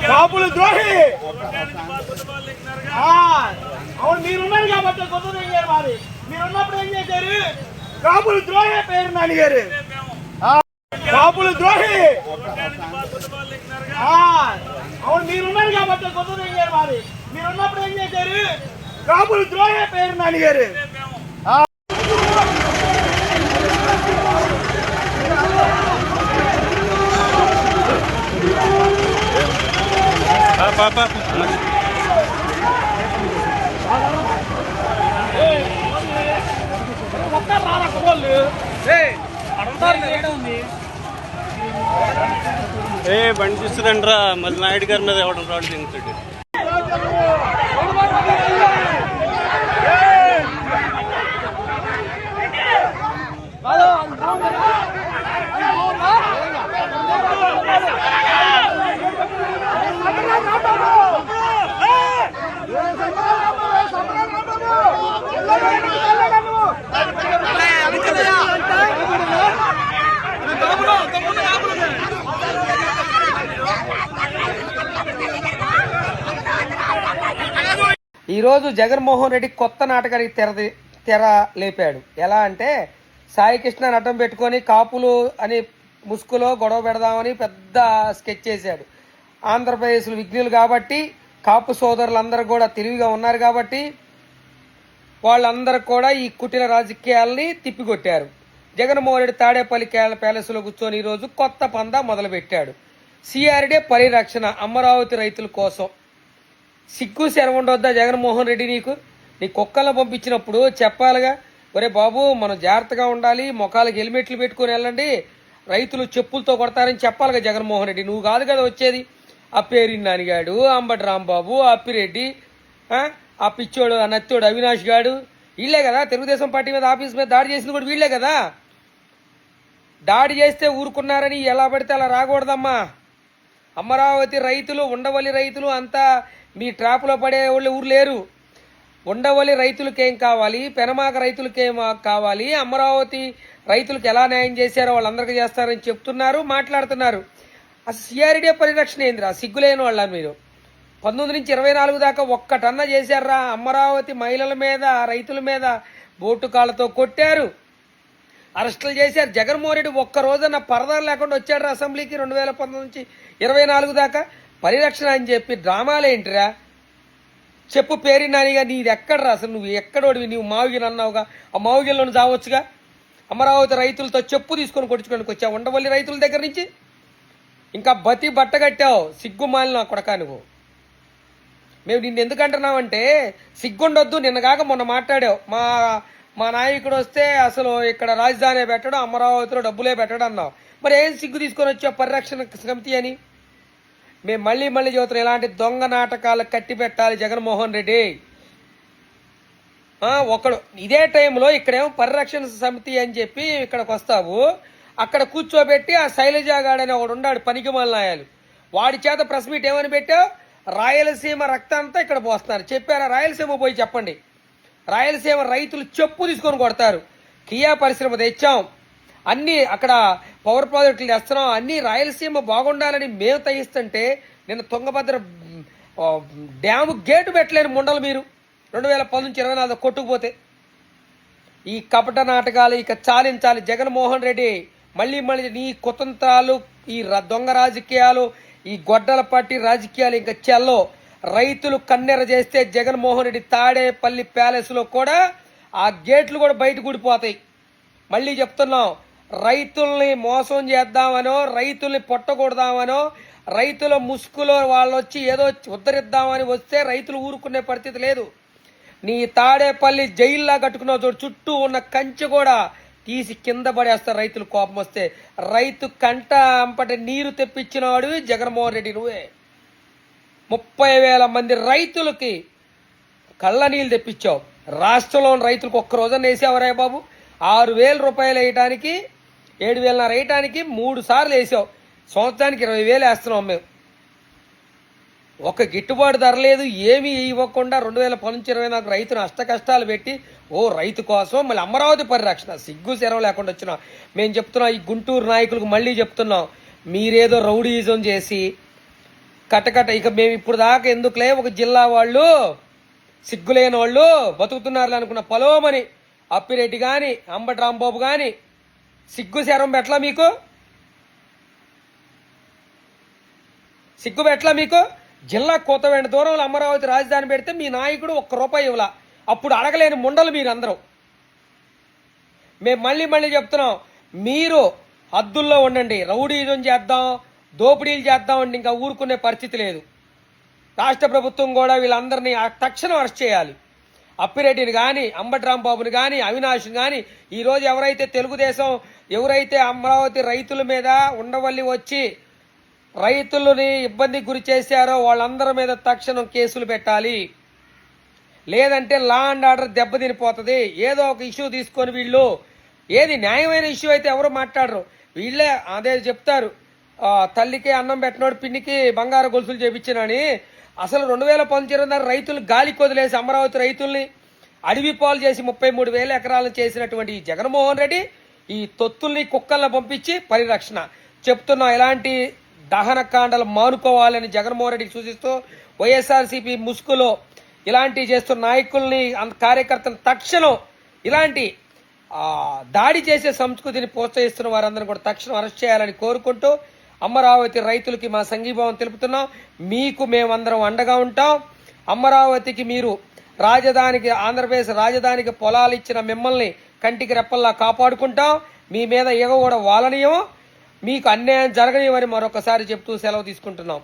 కాపులు ద్రోహి. అవును, మీరున్నారు కాబట్టి కుదరయ్యారు. మరి మీరున్నప్పుడు ఏం చేశారు? కాపులు ద్రోహి పేరు నాన్నగారు. కాపులు ద్రోహి. అవును, మీరున్నారు కాబట్టి కుదరయ్యారు. మరి మీరున్నప్పుడు ఏం చేశారు? కాపులు ద్రోహి పేరు నాన్నగారు. బండి చూస్తుందండి రా, మళ్ళీ నాయుడు గారి మీద ఎవడం రాడు దిగుతాడు. ఈరోజు జగన్మోహన్ రెడ్డి కొత్త నాటకానికి తెర లేపాడు. ఎలా అంటే సాయి కృష్ణ నటం పెట్టుకొని కాపులు అని ముసుగులో గొడవ పెడదామని పెద్ద స్కెచ్ చేశాడు. ఆంధ్రప్రదేశ్లో విఘ్నులు కాబట్టి, కాపు సోదరులందరూ కూడా తెలివిగా ఉన్నారు కాబట్టి వాళ్ళందరూ కూడా ఈ కుటిల రాజకీయాల్ని తిప్పికొట్టారు. జగన్మోహన్ రెడ్డి తాడేపల్లి ప్యాలెస్లో కూర్చొని ఈరోజు కొత్త పందా మొదలుపెట్టాడు. సిఆర్డే పరిరక్షణ అమరావతి రైతుల కోసం. సిగ్గు శరవుండొద్దా జగన్మోహన్ రెడ్డి? నీ కుక్కలను పంపించినప్పుడు చెప్పాలిగా, ఒరే బాబు మనం జాగ్రత్తగా ఉండాలి, మొఖాలకు హెల్మెట్లు పెట్టుకుని వెళ్ళండి, రైతులు చెప్పులతో కొడతారని చెప్పాలిగా జగన్మోహన్ రెడ్డి. నువ్వు కాదు కదా వచ్చేది. ఆ పేరిని నానిగాడు, అంబటి రాంబాబు, అప్పిరెడ్డి, ఆ పిచ్చోడు, ఆ నత్తోడు అవినాష్ గాడు, వీళ్లే కదా తెలుగుదేశం పార్టీ మీద ఆఫీస్ మీద దాడి చేసింది కూడా వీళ్లే కదా. దాడి చేస్తే ఊరుకున్నారని ఎలా పడితే అలా రాకూడదమ్మా. అమరావతి రైతులు, ఉండవల్లి రైతులు అంతా మీ ట్రాప్లో పడే వాళ్ళు ఊరు లేరు. ఉండవల్లి రైతులకేం కావాలి, పెనమాక రైతులకేం కావాలి, అమరావతి రైతులకు ఎలా న్యాయం చేశారో వాళ్ళందరికీ చేస్తారని చెప్తున్నారు, మాట్లాడుతున్నారు. అసలు సిఆర్డీఏ పరిరక్షణ ఏందిరా? సిగ్గులేని వాళ్ళ మీరు. 19 నుంచి 24 దాకా ఒక్కటన్నా చేశారా? అమరావతి మహిళల మీద, రైతుల మీద బోటు కాళ్ళతో కొట్టారు, అరెస్టులు చేశారు. జగన్మోహన్ రెడ్డి ఒక్క రోజన్న పరదాలు లేకుండా వచ్చాడు అసెంబ్లీకి 2019 నుంచి 24 దాకా. పరిరక్షణ అని చెప్పి డ్రామాలేంటిరా? చెప్పు పేరు నానిగా, నీది ఎక్కడరా అసలు? నువ్వు ఎక్కడోడివి? నువ్వు మావిగిని అన్నావుగా, ఆ మావిగిల్లోని చావచ్చుగా. అమరావతి రైతులతో చెప్పు తీసుకొని కొట్టుకోడానికి వచ్చావు ఉండవల్లి రైతుల దగ్గర నుంచి. ఇంకా బతి బట్ట కట్టావు, సిగ్గుమాలిన కొడకా నువ్వు. మేము నిన్ను ఎందుకంటున్నామంటే సిగ్గుండొద్దు. నిన్నగాక మొన్న మాట్లాడావు, మా నాయకుడు వస్తే అసలు ఇక్కడ రాజధాని పెట్టడం, అమరావతిలో డబ్బులే పెట్టడం అన్నావు. మరి ఏం సిగ్గు తీసుకొని వచ్చావు పరిరక్షణ సమితి అని? మేము మళ్ళీ చెబుతున్నాం, ఇలాంటి దొంగ నాటకాలు కట్టి పెట్టాలి జగన్మోహన్ రెడ్డి. ఒకడు ఇదే టైంలో ఇక్కడేమో పరిరక్షణ సమితి అని చెప్పి ఇక్కడికి వస్తావు, అక్కడ కూర్చోబెట్టి ఆ శైలజాగాడని ఒకడు ఉన్నాడు పనికి మలనాయాలు, వాడి చేత ప్రెస్ మీట్ ఏమని పెట్టావు? రాయలసీమ రక్తంతా ఇక్కడ పోస్తున్నారు చెప్పారా? రాయలసీమ పోయి చెప్పండి. రాయలసీమ రైతులు చెప్పు తీసుకొని కొడతారు. కియా పరిశ్రమ తెచ్చాం, అన్నీ అక్కడ పవర్ ప్రాజెక్టులు తెస్తున్నాం, అన్నీ రాయలసీమ బాగుండాలని మేము తగ్గిస్తుంటే నిన్న తుంగభద్ర డ్యాము గేటు పెట్టలేని ముండలు మీరు 2019 నుంచి 24 కొట్టుకుపోతే. ఈ కపట నాటకాలు ఇక చాలించాలి జగన్మోహన్ రెడ్డి. మళ్ళీ నీ కుతంత్రాలు, ఈ దొంగ రాజకీయాలు, ఈ గొడ్డల పార్టీ రాజకీయాలు ఇంకా చెల్లో. రైతులు కన్నెర చేస్తే జగన్మోహన్ రెడ్డి తాడేపల్లి ప్యాలెస్లో కూడా ఆ గేట్లు కూడా బయటకు ఊడిపోతాయి. మళ్ళీ చెప్తున్నాం, రైతుల్ని మోసం చేద్దామనో, రైతుల్ని పొట్టకూడదామనో, రైతుల ముసుగులో వాళ్ళు వచ్చి ఏదో ఉద్ధరిద్దామని వస్తే రైతులు ఊరుకునే పరిస్థితి లేదు. నీ తాడేపల్లి జైల్లా కట్టుకున్నావు చూడు, చుట్టూ ఉన్న కంచె కూడా తీసి కింద పడేస్తారు రైతులు కోపం వస్తే. రైతు కంట అంపటి నీరు తెప్పించినవాడు జగన్మోహన్ రెడ్డి నువ్వే. 30,000 మంది రైతులకి కళ్ళ నీళ్ళు తెప్పించావు. రాష్ట్రంలోని రైతులకు ఒక్క రోజున వేసావరా బాబు? 6,000 రూపాయలు వేయటానికి, 7,500 వేయటానికి 3 సార్లు వేసావు. సంవత్సరానికి 20,000 వేస్తున్నాం మేము. ఒక గిట్టుబాటు ధర లేదు, ఏమీ ఇవ్వకుండా 2010 నుంచి 24 రైతును అష్ట కష్టాలు పెట్టి రైతు కోసం మళ్ళీ అమరావతి పరిరక్షణ. సిగ్గు శరం లేకుండా వచ్చినాం. మేము చెప్తున్నాం, ఈ గుంటూరు నాయకులకు మళ్ళీ చెప్తున్నాం, మీరేదో రౌడీయిజం చేసి కటకట. ఇక మేము ఇప్పుడు దాకా ఎందుకులే, ఒక జిల్లా వాళ్ళు సిగ్గులేని వాళ్ళు బతుకుతున్నారు అనుకున్న పలోమని అప్పిరెడ్డి కానీ అంబటి రాంబాబు కానీ సిగ్గు శరం పెట్లా మీకు? సిగ్గు పెట్లా మీకు? జిల్లా కోతవేండ దూరంలో అమరావతి రాజధాని పెడితే మీ నాయకుడు ₹1 ఇవ్వలా. అప్పుడు అడగలేని ముండలు మీరందరూ. మేము మళ్ళీ చెప్తున్నాం, మీరు హద్దుల్లో ఉండండి. రౌడీజం చేద్దాం, దోపిడీలు చేద్దాం అంటే ఇంకా ఊరుకునే పరిస్థితి లేదు. రాష్ట్ర ప్రభుత్వం కూడా వీళ్ళందరినీ తక్షణం అరెస్ట్ చేయాలి. అప్పిరెడ్డిని కానీ అంబటి రాంబాబుని కానీ అవినాష్ని కానీ ఈరోజు ఎవరైతే తెలుగుదేశం ఎవరైతే అమరావతి రైతుల మీద ఉండవల్లి వచ్చి రైతులని ఇబ్బందికి గురి చేశారో వాళ్ళందరి మీద తక్షణం కేసులు పెట్టాలి. లేదంటే లా అండ్ ఆర్డర్ దెబ్బతినిపోతుంది. ఏదో ఒక ఇష్యూ తీసుకొని వీళ్ళు ఏది న్యాయమైన ఇష్యూ అయితే ఎవరు మాట్లాడరు. వీళ్ళే అదే చెప్తారు, తల్లికి అన్నం పెట్టినోడు పిన్నికి బంగారు గొలుసులు చేపించినని. అసలు 2019 రైతులు గాలికి వదిలేసి అమరావతి రైతుల్ని అడవి పాలు చేసి 33,000 ఎకరాలను చేసినటువంటి ఈ జగన్మోహన్ రెడ్డి ఈ తొత్తుల్ని కుక్కలను పంపించి పరిరక్షణ చెప్తున్నా. ఇలాంటి దహనకాండలు మానుకోవాలని జగన్మోహన్ రెడ్డికి సూచిస్తూ వైఎస్ఆర్సీపీ ముసుగులో ఇలాంటివి చేస్తున్న నాయకుల్ని కార్యకర్తలను తక్షణం ఇలాంటి దాడి చేసే సంస్కృతిని ప్రోత్సహిస్తున్న వారందరినీ కూడా తక్షణం అరెస్ట్ చేయాలని కోరుకుంటూ అమరావతి రైతులకి మా సంఘీభావం తెలుపుతున్నాం. మీకు మేమందరం అండగా ఉంటాం. అమరావతికి మీరు రాజధానికి ఆంధ్రప్రదేశ్ రాజధానికి పొలాలు ఇచ్చిన మిమ్మల్ని కంటికి రెప్పల్లా కాపాడుకుంటాం. మీ మీద ఏగో కూడా వాలనీయం, మీకు అన్యాయం జరగనివని మరొకసారి చెప్తూ సెలవు తీసుకుంటున్నాం.